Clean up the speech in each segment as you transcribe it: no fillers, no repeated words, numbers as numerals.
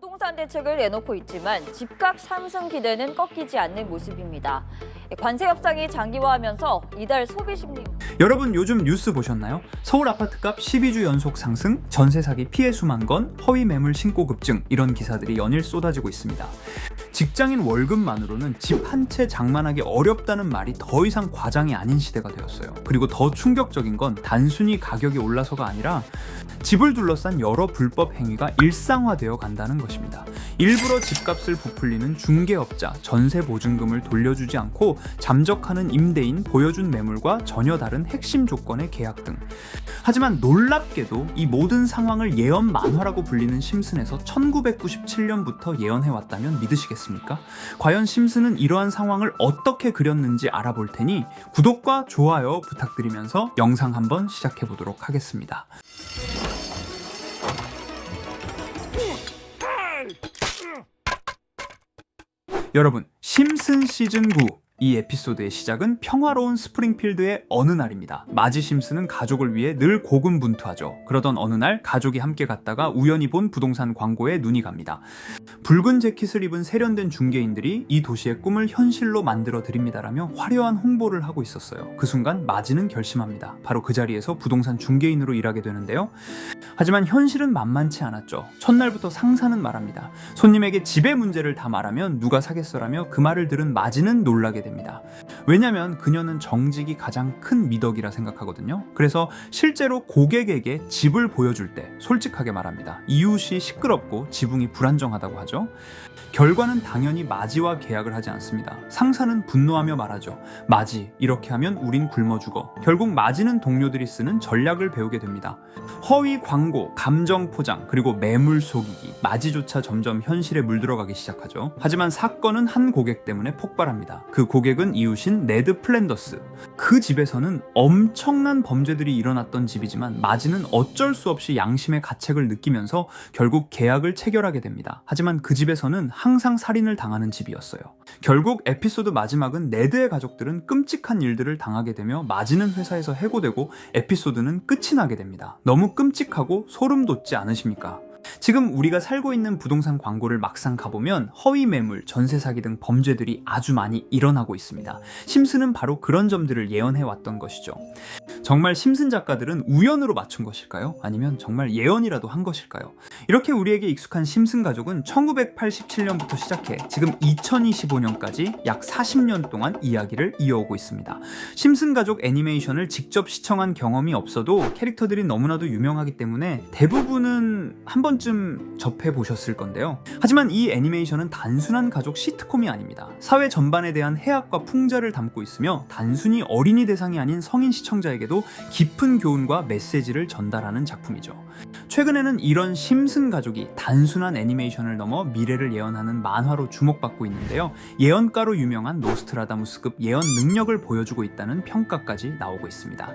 부동산 대책을 내놓고 있지만 집값 상승 기대는 꺾이지 않는 모습입니다. 관세 협상이 장기화하면서 이달 소비 심리. 여러분 요즘 뉴스 보셨나요? 서울 아파트값 12주 연속 상승, 전세 사기 피해 수만 건, 허위 매물 신고 급증 이런 기사들이 연일 쏟아지고 있습니다. 직장인 월급만으로는 집 한 채 장만하기 어렵다는 말이 더 이상 과장이 아닌 시대가 되었어요. 그리고 더 충격적인 건 단순히 가격이 올라서가 아니라 집을 둘러싼 여러 불법 행위가 일상화되어 간다는 것입니다. 일부러 집값을 부풀리는 중개업자, 전세 보증금을 돌려주지 않고 잠적하는 임대인, 보여준 매물과 전혀 다른 핵심 조건의 계약 등. 하지만 놀랍게도 이 모든 상황을 예언 만화라고 불리는 심슨에서 1997년부터 예언해왔다면 믿으시겠습니까? 과연 심슨은 이러한 상황을 어떻게 그렸는지 알아볼 테니 구독과 좋아요 부탁드리면서 영상 한번 시작해보도록 하겠습니다. 여러분, 심슨 시즌 9 이 에피소드의 시작은 평화로운 스프링필드의 어느 날입니다. 마지 심슨은 가족을 위해 늘 고군분투하죠. 그러던 어느 날 가족이 함께 갔다가 우연히 본 부동산 광고에 눈이 갑니다. 붉은 재킷을 입은 세련된 중개인들이 이 도시의 꿈을 현실로 만들어 드립니다라며 화려한 홍보를 하고 있었어요. 그 순간 마지는 결심합니다. 바로 그 자리에서 부동산 중개인으로 일하게 되는데요. 하지만 현실은 만만치 않았죠. 첫날부터 상사는 말합니다. 손님에게 집의 문제를 다 말하면 누가 사겠어라며 그 말을 들은 마지는 놀라게 됩니다. 왜냐면 그녀는 정직이 가장 큰 미덕이라 생각하거든요. 그래서 실제로 고객에게 집을 보여줄 때 솔직하게 말합니다. 이웃이 시끄럽고 지붕이 불안정하다고 하죠. 결과는 당연히 마지와 계약을 하지 않습니다. 상사는 분노하며 말하죠. 마지, 이렇게 하면 우린 굶어 죽어. 결국 마지는 동료들이 쓰는 전략을 배우게 됩니다. 허위 광고, 감정 포장, 그리고 매물 속이기, 마지조차 점점 현실에 물들어가기 시작하죠. 하지만 사건은 한 고객 때문에 폭발합니다. 그 고객은 이웃인 네드 플랜더스. 그 집에서는 엄청난 범죄들이 일어났던 집이지만 마지는 어쩔 수 없이 양심의 가책을 느끼면서 결국 계약을 체결하게 됩니다. 하지만 그 집에서는 항상 살인을 당하는 집이었어요. 결국 에피소드 마지막은 네드의 가족들은 끔찍한 일들을 당하게 되며 마지는 회사에서 해고되고 에피소드는 끝이 나게 됩니다. 너무 끔찍하고 소름 돋지 않으십니까? 지금 우리가 살고 있는 부동산 광고를 막상 가보면 허위 매물, 전세 사기 등 범죄들이 아주 많이 일어나고 있습니다. 심슨은 바로 그런 점들을 예언해왔던 것이죠. 정말 심슨 작가들은 우연으로 맞춘 것일까요? 아니면 정말 예언이라도 한 것일까요? 이렇게 우리에게 익숙한 심슨 가족은 1987년부터 시작해 지금 2025년까지 약 40년 동안 이야기를 이어오고 있습니다. 심슨 가족 애니메이션을 직접 시청한 경험이 없어도 캐릭터들이 너무나도 유명하기 때문에 대부분은 한 번쯤 접해보셨을 건데요. 하지만 이 애니메이션은 단순한 가족 시트콤이 아닙니다. 사회 전반에 대한 해악과 풍자를 담고 있으며 단순히 어린이 대상이 아닌 성인 시청자에게도 깊은 교훈과 메시지를 전달하는 작품이죠. 최근에는 이런 심슨 가족이 단순한 애니메이션을 넘어 미래를 예언하는 만화로 주목받고 있는데요. 예언가로 유명한 노스트라다무스급 예언 능력을 보여주고 있다는 평가까지 나오고 있습니다.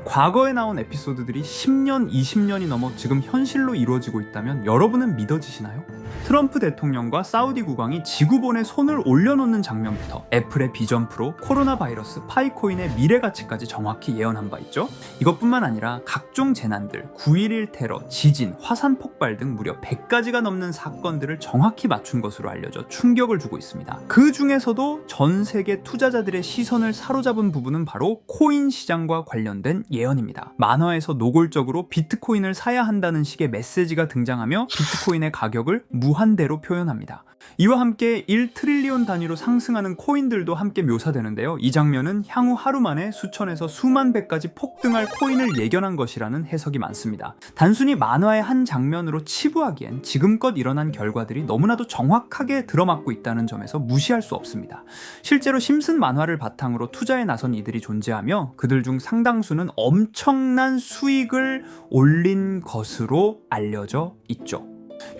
과거에 나온 에피소드들이 10년, 20년이 넘어 지금 현실로 이루어지고 있다면 여러분은 믿어지시나요? 트럼프 대통령과 사우디 국왕이 지구본에 손을 올려놓는 장면부터 애플의 비전 프로, 코로나 바이러스, 파이코인의 미래 가치까지 정확히 예언한 바 있죠. 이것뿐만 아니라 각종 재난들, 9.11 테러, 지진, 화산 폭발 등 무려 100가지가 넘는 사건들을 정확히 맞춘 것으로 알려져 충격을 주고 있습니다. 그 중에서도 전 세계 투자자들의 시선을 사로잡은 부분은 바로 코인 시장과 관련된 예언입니다. 만화에서 노골적으로 비트코인을 사야 한다는 식의 메시지가 등장하며 비트코인의 가격을 무한대로 표현합니다. 이와 함께 1트릴리온 단위로 상승하는 코인들도 함께 묘사되는데요. 이 장면은 향후 하루 만에 수천에서 수만 배까지 폭등할 코인을 예견한 것이라는 해석이 많습니다. 단순히 만화의 한 장면으로 치부하기엔 지금껏 일어난 결과들이 너무나도 정확하게 들어맞고 있다는 점에서 무시할 수 없습니다. 실제로 심슨 만화를 바탕으로 투자에 나선 이들이 존재하며 그들 중 상당수는 엄청난 수익을 올린 것으로 알려져 있죠.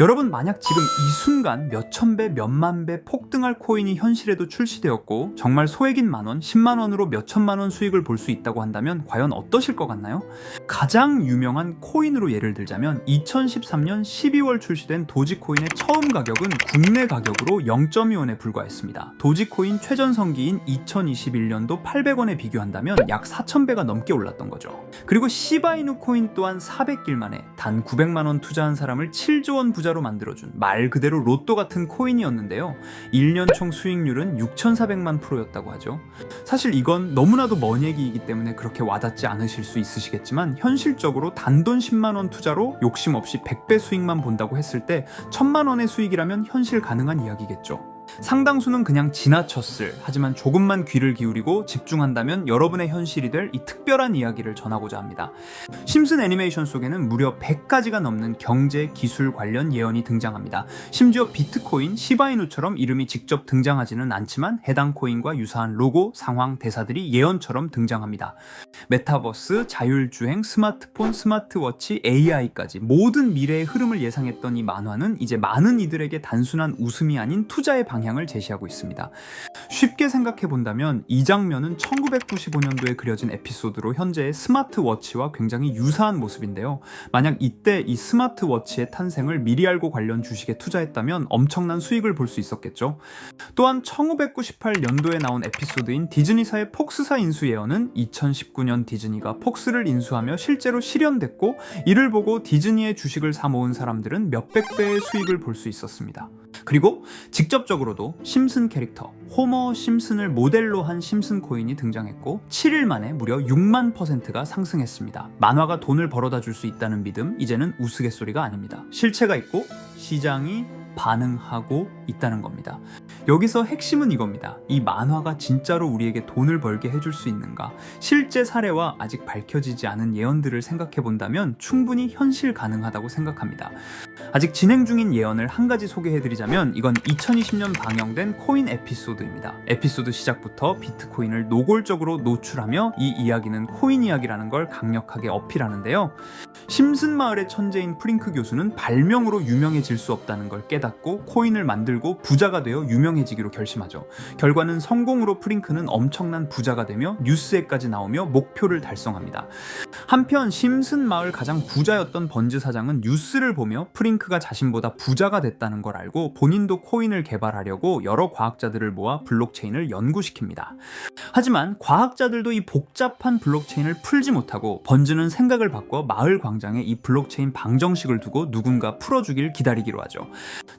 여러분, 만약 지금 이 순간 몇천 배, 몇만 배 폭등할 코인이 현실에도 출시되었고 정말 소액인 만원, 10만원으로 몇천만원 수익을 볼 수 있다고 한다면 과연 어떠실 것 같나요? 가장 유명한 코인으로 예를 들자면 2013년 12월 출시된 도지코인의 처음 가격은 국내 가격으로 0.2원에 불과했습니다. 도지코인 최전성기인 2021년도 800원에 비교한다면 약 4,000배가 넘게 올랐던 거죠. 그리고 시바이누 코인 또한 400길 만에 단 900만원 투자한 사람을 7조 원 1000만 원 부자로 만들어준 말 그대로 로또 같은 코인이었는데요. 1년 총 수익률은 6,400만 %였다고 하죠. 사실 이건 너무나도 먼 얘기이기 때문에 그렇게 와닿지 않으실 수 있으시겠지만 현실적으로 단돈 10만 원 투자로 욕심 없이 100배 수익만 본다고 했을 때 1000만 원의 수익이라면 현실 가능한 이야기겠죠. 상당수는 그냥 지나쳤을, 하지만 조금만 귀를 기울이고 집중한다면 여러분의 현실이 될 이 특별한 이야기를 전하고자 합니다. 심슨 애니메이션 속에는 무려 100가지가 넘는 경제, 기술 관련 예언이 등장합니다. 심지어 비트코인, 시바이누처럼 이름이 직접 등장하지는 않지만 해당 코인과 유사한 로고, 상황, 대사들이 예언처럼 등장합니다. 메타버스, 자율주행, 스마트폰, 스마트워치, AI까지 모든 미래의 흐름을 예상했던 이 만화는 이제 많은 이들에게 단순한 웃음이 아닌 투자의 방향을 제시하고 있습니다. 쉽게 생각해 본다면 이 장면은 1995년도에 그려진 에피소드로 현재의 스마트워치와 굉장히 유사한 모습인데요. 만약 이때 이 스마트워치의 탄생을 미리 알고 관련 주식에 투자했다면 엄청난 수익을 볼 수 있었겠죠. 또한 1998년도에 나온 에피소드인 디즈니사의 폭스사 인수 예언은 2019년 디즈니가 폭스를 인수하며 실제로 실현됐고, 이를 보고 디즈니의 주식을 사 모은 사람들은 몇백 배의 수익을 볼 수 있었습니다. 그리고 직접적으로도 심슨 캐릭터 호머 심슨을 모델로 한 심슨 코인이 등장했고 7일 만에 무려 6만 %가 상승했습니다. 만화가 돈을 벌어다 줄 수 있다는 믿음, 이제는 우스갯소리가 아닙니다. 실체가 있고 시장이 반응하고 있다는 겁니다. 여기서 핵심은 이겁니다. 이 만화가 진짜로 우리에게 돈을 벌게 해줄 수 있는가? 실제 사례와 아직 밝혀지지 않은 예언들을 생각해 본다면 충분히 현실 가능하다고 생각합니다. 아직 진행 중인 예언을 한 가지 소개해드리자면 이건 2020년 방영된 코인 에피소드입니다. 에피소드 시작부터 비트코인을 노골적으로 노출하며 이 이야기는 코인 이야기라는 걸 강력하게 어필하는데요. 심슨 마을의 천재인 프링크 교수는 발명으로 유명해질 수 없다는 걸 깨닫고 코인을 만들고 부자가 되어 유명해지기로 결심하죠. 결과는 성공으로 프링크는 엄청난 부자가 되며 뉴스에까지 나오며 목표를 달성합니다. 한편 심슨 마을 가장 부자였던 번즈 사장은 뉴스를 보며 프링크가 자신보다 부자가 됐다는 걸 알고 본인도 코인을 개발하려고 여러 과학자들을 모아 블록체인을 연구시킵니다. 하지만 과학자들도 이 복잡한 블록체인을 풀지 못하고 번즈는 생각을 바꿔 마을 광장에 이 블록체인 방정식을 두고 누군가 풀어주길 기다리기로 하죠.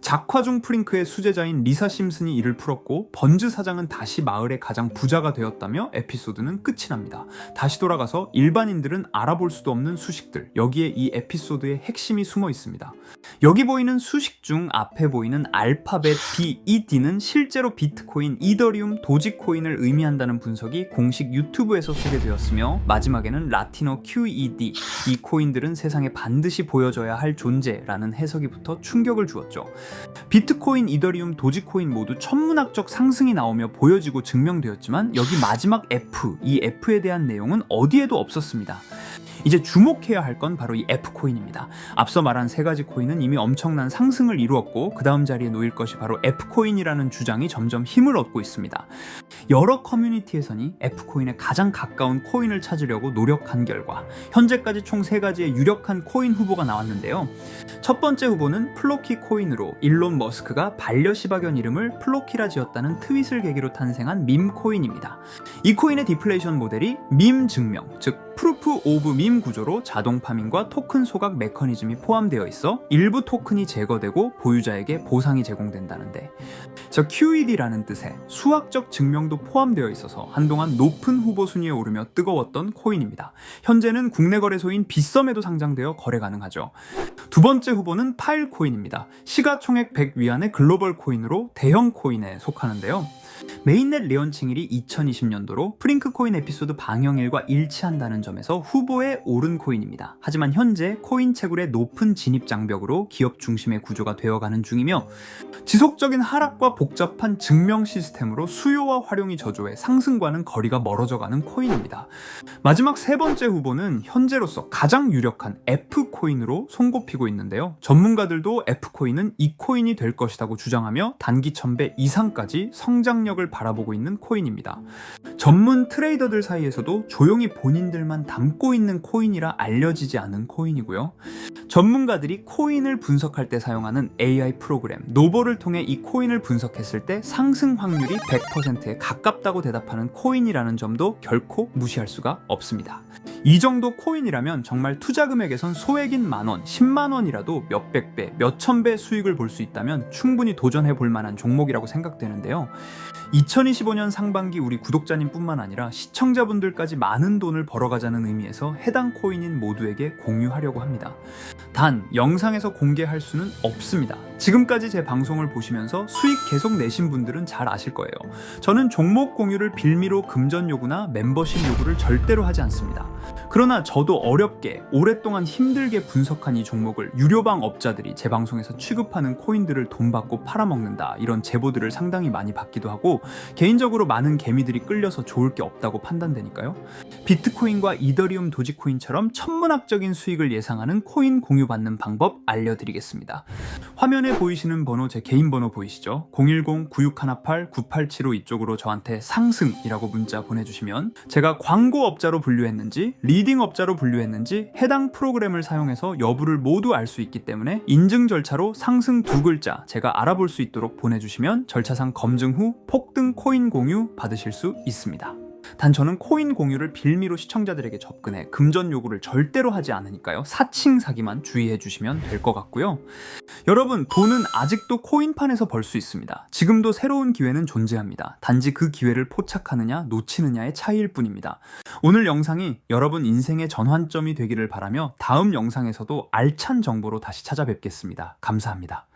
작화 중 프링크의 수제자인 리사 심슨이 이를 풀었고 번즈 사장은 다시 마을의 가장 부자가 되었다며 에피소드는 끝이 납니다. 다시 돌아가서 일반인들은 알아볼 수도 없는 수식들, 여기에 이 에피소드의 핵심이 숨어 있습니다. 여기 보이는 수식 중 앞에 보이는 알파벳 B, E, D는 실제로 비트코인, 이더리움, 도지코인을 의미한다는 분석이 공식 유튜브에서 소개되었으며 마지막에는 라틴어 QED, 이 코인들은 세상에 반드시 보여줘야 할 존재라는 해석이 붙어 충격을 주었죠. 비트코인, 이더리움, 도지코인 모두 천문학적 상승이 나오며 보여지고 증명되었지만 여기 마지막 F, 이 F에 대한 내용은 어디에도 없었습니다. 이제 주목해야 할 건 바로 이 F코인입니다. 앞서 말한 세 가지 코인은 이미 엄청난 상승을 이루었고 그 다음 자리에 놓일 것이 바로 F코인이라는 주장이 점점 힘을 얻고 있습니다. 여러 커뮤니티에서는 F코인에 가장 가까운 코인을 찾으려고 노력한 결과 현재까지 총 3가지의 유력한 코인 후보가 나왔는데요. 첫 번째 후보는 플로키 코인으로 일론 머스크가 반려시바견 이름을 플로키라 지었다는 트윗을 계기로 탄생한 밈 코인입니다. 이 코인의 디플레이션 모델이 밈 증명, 즉 프루프 오브 밈 구조로 자동 파밍과 토큰 소각 메커니즘이 포함되어 있어 일부 토큰이 제거되고 보유자에게 보상이 제공된다는데, 저 QED라는 뜻의 수학적 증명도 포함되어 있어서 한동안 높은 후보 순위에 오르며 뜨거웠던 코인입니다. 현재는 국내 거래소인 빗썸에도 상장되어 거래 가능하죠. 두 번째 후보는 파일코인입니다. 시가총액 100 위안의 글로벌 코인으로 대형 코인에 속하는데요. 메인넷 레언칭일이 2020년도로 프링크 코인 에피소드 방영일과 일치한다는 점에서 후보에 오른 코인입니다. 하지만 현재 코인 채굴의 높은 진입 장벽으로 기업 중심의 구조가 되어가는 중이며 지속적인 하락과 복잡한 증명 시스템으로 수요와 활용이 저조해 상승과는 거리가 멀어져가는 코인입니다. 마지막 세 번째 후보는 현재로서 가장 유력한 F코인으로 손꼽히고 있는데요. 전문가들도 F코인은 이 코인이 될 것이라고 주장하며 단기 1000배 이상까지 성장력을 바라보고 있는 코인입니다. 전문 트레이더들 사이에서도 조용히 본인들만 담고 있는 코인이라 알려지지 않은 코인이고요. 전문가들이 코인을 분석할 때 사용하는 AI 프로그램 노보를 통해 이 코인을 분석했을 때 상승 확률이 100%에 가깝다고 대답하는 코인이라는 점도 결코 무시할 수가 없습니다. 이 정도 코인이라면 정말 투자 금액에선 소액인 만원, 10만 원이라도 몇백 배, 몇천 배 수익을 볼 수 있다면 충분히 도전해 볼 만한 종목이라고 생각되는데요. 2025년 상반기 우리 구독자님뿐만 아니라 시청자분들까지 많은 돈을 벌어가자는 의미에서 해당 코인인 모두에게 공유하려고 합니다. 단, 영상에서 공개할 수는 없습니다. 지금까지 제 방송을 보시면서 수익 계속 내신 분들은 잘 아실 거예요. 저는 종목 공유를 빌미로 금전 요구나 멤버십 요구를 절대로 하지 않습니다. 그러나 저도 어렵게 오랫동안 힘들게 분석한 이 종목을 유료방 업자들이 제 방송에서 취급하는 코인들을 돈 받고 팔아먹는다, 이런 제보들을 상당히 많이 받기도 하고 개인적으로 많은 개미들이 끌려서 좋을 게 없다고 판단되니까요. 비트코인과 이더리움 도지코인처럼 천문학적인 수익을 예상하는 코인 공유받는 방법 알려드리겠습니다. 화면에 보이시는 번호, 제 개인 번호 보이시죠? 010-9618-9875 이쪽으로 저한테 상승이라고 문자 보내주시면 제가 광고업자로 분류했는지 리딩업자로 분류했는지 해당 프로그램을 사용해서 여부를 모두 알 수 있기 때문에 인증 절차로 상승 2글자 제가 알아볼 수 있도록 보내주시면 절차상 검증 후 폭등 코인 공유 받으실 수 있습니다. 단 저는 코인 공유를 빌미로 시청자들에게 접근해 금전 요구를 절대로 하지 않으니까요. 사칭 사기만 주의해 주시면 될 것 같고요. 여러분, 돈은 아직도 코인판에서 벌 수 있습니다. 지금도 새로운 기회는 존재합니다. 단지 그 기회를 포착하느냐 놓치느냐의 차이일 뿐입니다. 오늘 영상이 여러분 인생의 전환점이 되기를 바라며 다음 영상에서도 알찬 정보로 다시 찾아뵙겠습니다. 감사합니다.